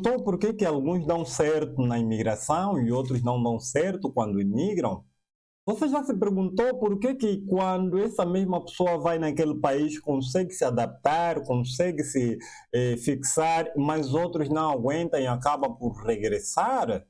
perguntou por que alguns dão certo na imigração e outros não dão certo quando imigram? Você já se perguntou por que quando essa mesma pessoa vai naquele país consegue se adaptar, consegue se fixar, mas outros não aguentam e acabam por regressar?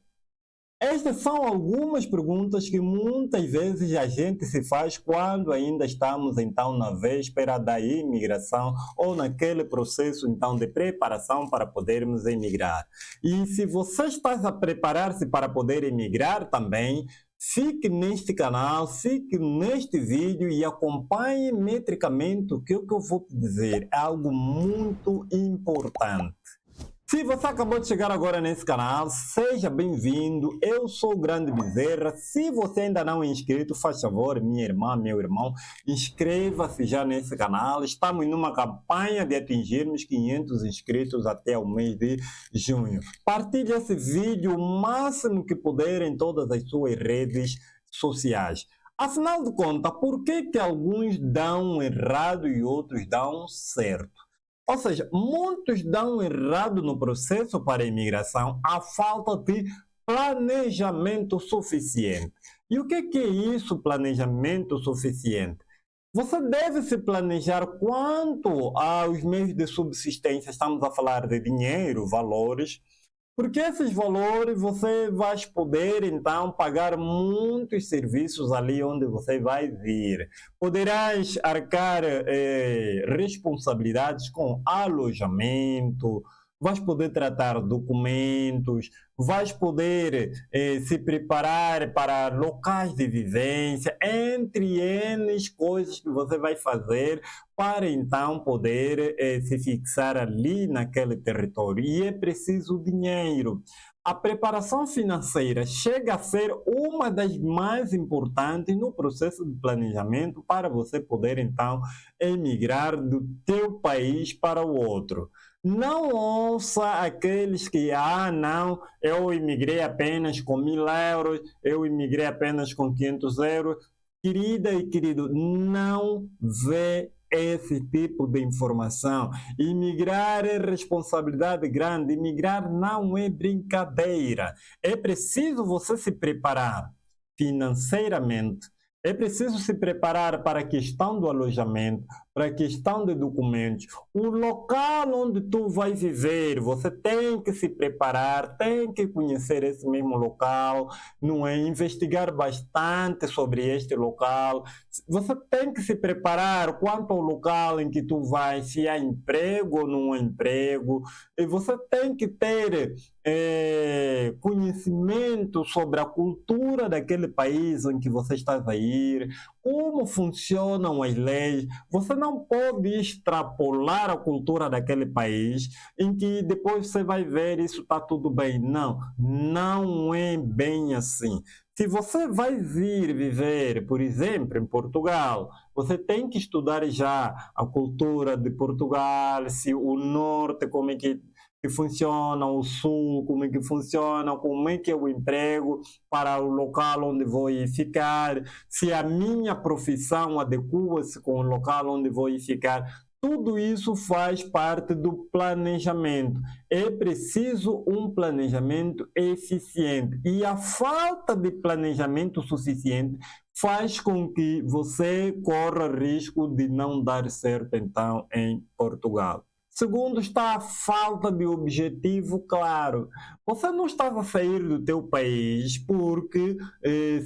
Estas são algumas perguntas que muitas vezes a gente se faz quando ainda estamos então na véspera da imigração ou naquele processo então de preparação para podermos emigrar. E se você está a preparar-se para poder emigrar também, fique neste canal, fique neste vídeo e acompanhe metricamente o que eu vou te dizer. É algo muito importante. Se você acabou de chegar agora nesse canal, seja bem-vindo. Eu sou o Grande Bezerra. Se você ainda não é inscrito, faz favor, minha irmã, meu irmão, inscreva-se já nesse canal. Estamos numa campanha de atingirmos 500 inscritos até o mês de junho. Partilhe esse vídeo o máximo que puder em todas as suas redes sociais. Afinal de contas, por que alguns dão errado e outros dão certo? Ou seja, muitos dão errado no processo para a imigração à falta de planejamento suficiente. E o que é isso, planejamento suficiente? Você deve se planejar quanto aos meios de subsistência, estamos a falar de dinheiro, valores, porque esses valores você vai poder então pagar muitos serviços ali onde você vai vir. Poderás arcar responsabilidades com alojamento, vais poder tratar documentos, vais poder se preparar para locais de vivência, entre N coisas que você vai fazer para então poder se fixar ali naquele território. E é preciso dinheiro. A preparação financeira chega a ser uma das mais importantes no processo de planejamento para você poder então emigrar do teu país para o outro. Não ouça aqueles que, não, eu imigrei apenas com 1.000 euros, eu imigrei apenas com 500 euros. Querida e querido, não vê esse tipo de informação. Imigrar é responsabilidade grande, imigrar não é brincadeira. É preciso você se preparar financeiramente. É preciso se preparar para a questão do alojamento, para a questão de documentos. O local onde tu vai viver, você tem que se preparar, tem que conhecer esse mesmo local, não é? Investigar bastante sobre este local. Você tem que se preparar quanto ao local em que tu vai, se há emprego ou não há emprego. E você tem que ter conhecimento sobre a cultura daquele país em que você está a ir, como funcionam as leis. Você não pode extrapolar a cultura daquele país em que depois você vai ver isso está tudo bem. Não, não é bem assim. Se você vai vir viver, por exemplo, em Portugal, você tem que estudar já a cultura de Portugal, se o norte, como é que funciona, o sul, como é que funciona, como é que é o emprego para o local onde vou ficar, se a minha profissão adequa-se com o local onde vou ficar. Tudo isso faz parte do planejamento. É preciso um planejamento eficiente. E a falta de planejamento suficiente faz com que você corra risco de não dar certo, então, em Portugal. Segundo, está a falta de objetivo claro. Você não está a sair do teu país porque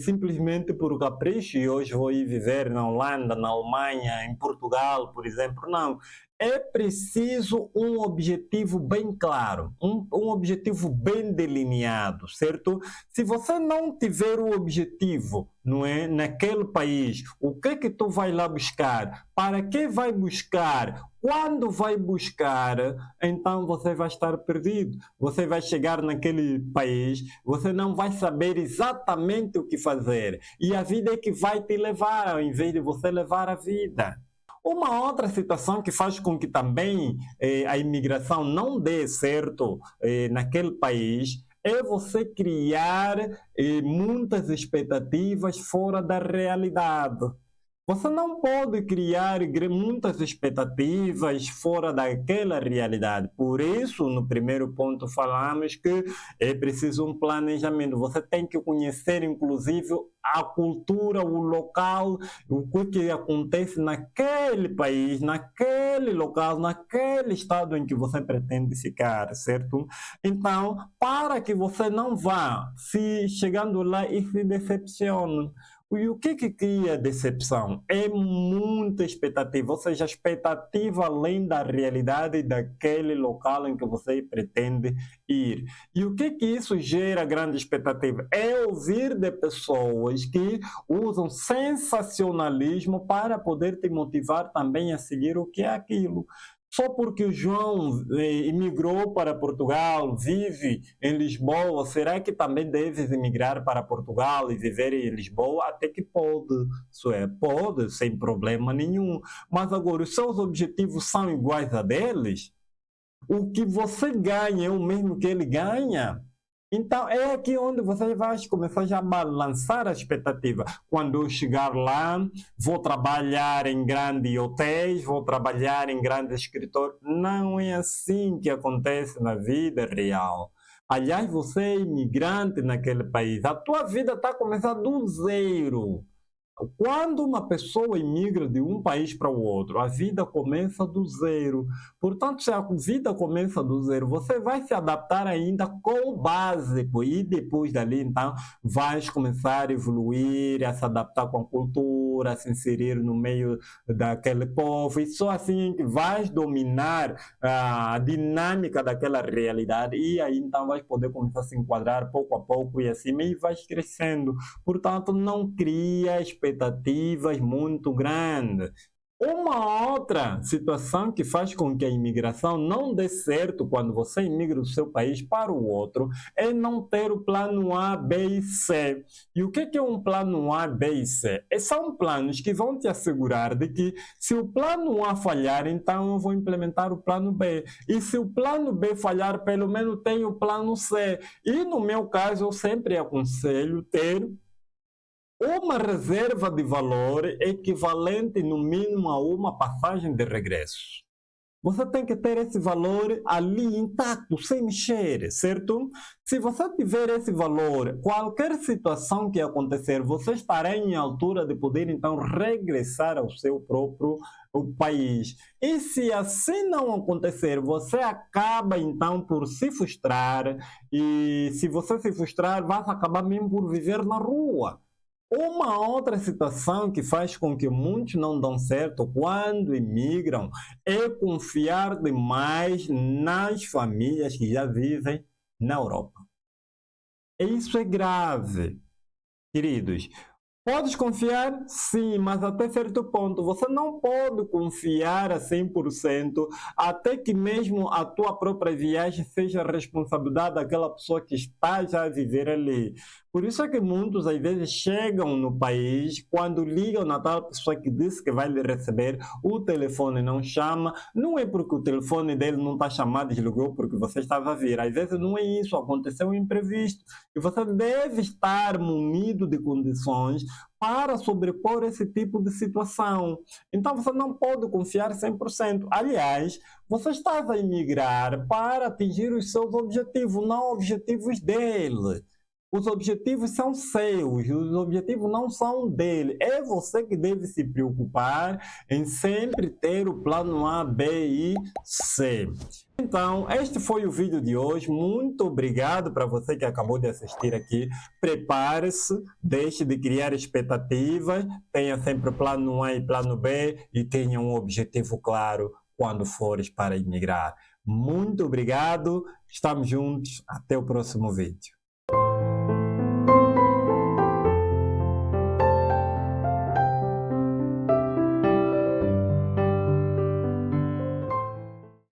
simplesmente por capricho e hoje vou ir viver na Holanda, na Alemanha, em Portugal, por exemplo. Não. É preciso um objetivo bem claro, um objetivo bem delineado, certo? Se você não tiver o objetivo, não é, naquele país, o que tu vai lá buscar? Para que vai buscar? Quando vai buscar, então você vai estar perdido. Você vai chegar naquele país, você não vai saber exatamente o que fazer. E a vida é que vai te levar, ao invés de você levar a vida. Uma outra situação que faz com que também a imigração não dê certo naquele país é você criar muitas expectativas fora da realidade. Você não pode criar muitas expectativas fora daquela realidade. Por isso, no primeiro ponto, falamos que é preciso um planejamento. Você tem que conhecer, inclusive, a cultura, o local, o que acontece naquele país, naquele local, naquele estado em que você pretende ficar, certo? Então, para que você não vá se chegando lá e se decepcione. E o que cria decepção? É muita expectativa, ou seja, a expectativa além da realidade daquele local em que você pretende ir. E o que isso gera grande expectativa? É ouvir de pessoas que usam sensacionalismo para poder te motivar também a seguir o que é aquilo. Só porque o João imigrou para Portugal, vive em Lisboa, será que também deves emigrar para Portugal e viver em Lisboa? Até que pode, isso é, pode, sem problema nenhum. Mas agora, os seus objetivos são iguais a deles? O que você ganha é o mesmo que ele ganha? Então, é aqui onde você vai começar já a balançar a expectativa. Quando eu chegar lá, vou trabalhar em grandes hotéis, vou trabalhar em grandes escritórios. Não é assim que acontece na vida real. Aliás, você é imigrante naquele país. A tua vida está começando do zero. Quando uma pessoa imigra de um país para o outro, a vida começa do zero. Portanto, se a vida começa do zero, você vai se adaptar ainda com o básico e depois dali, então, vai começar a evoluir, a se adaptar com a cultura, a se inserir no meio daquele povo e só assim que vais dominar a dinâmica daquela realidade e aí então vais poder começar a se enquadrar pouco a pouco e assim e vais crescendo. Portanto, não cria expectativas muito grandes. Uma outra situação que faz com que a imigração não dê certo quando você imigra do seu país para o outro é não ter o plano A, B e C. E o que é um plano A, B e C? São planos que vão te assegurar de que se o plano A falhar, então eu vou implementar o plano B. E se o plano B falhar, pelo menos tem o plano C. E no meu caso, eu sempre aconselho ter uma reserva de valor equivalente no mínimo a uma passagem de regresso. Você tem que ter esse valor ali intacto, sem mexer, certo? Se você tiver esse valor, qualquer situação que acontecer, você estará em altura de poder então regressar ao seu próprio país. E se assim não acontecer, você acaba então por se frustrar e se você se frustrar, vai acabar mesmo por viver na rua. Uma outra situação que faz com que muitos não dão certo quando imigram é confiar demais nas famílias que já vivem na Europa. E isso é grave, queridos. Podes confiar? Sim, mas até certo ponto. Você não pode confiar a 100% até que mesmo a tua própria viagem seja responsabilidade daquela pessoa que está já a viver ali. Por isso é que muitos, às vezes, chegam no país, quando ligam na tal pessoa que disse que vai lhe receber, o telefone não chama. Não é porque o telefone dele não está chamado, desligou porque você estava a vir. Às vezes não é isso, aconteceu um imprevisto. E você deve estar munido de condições para sobrepor esse tipo de situação. Então você não pode confiar 100%. Aliás, você está a emigrar para atingir os seus objetivos, não objetivos dele. Os objetivos são seus, os objetivos não são dele. É você que deve se preocupar em sempre ter o plano A, B e C. Então, este foi o vídeo de hoje. Muito obrigado para você que acabou de assistir aqui. Prepare-se, deixe de criar expectativas, tenha sempre plano A e plano B e tenha um objetivo claro quando fores para emigrar. Muito obrigado, estamos juntos, até o próximo vídeo.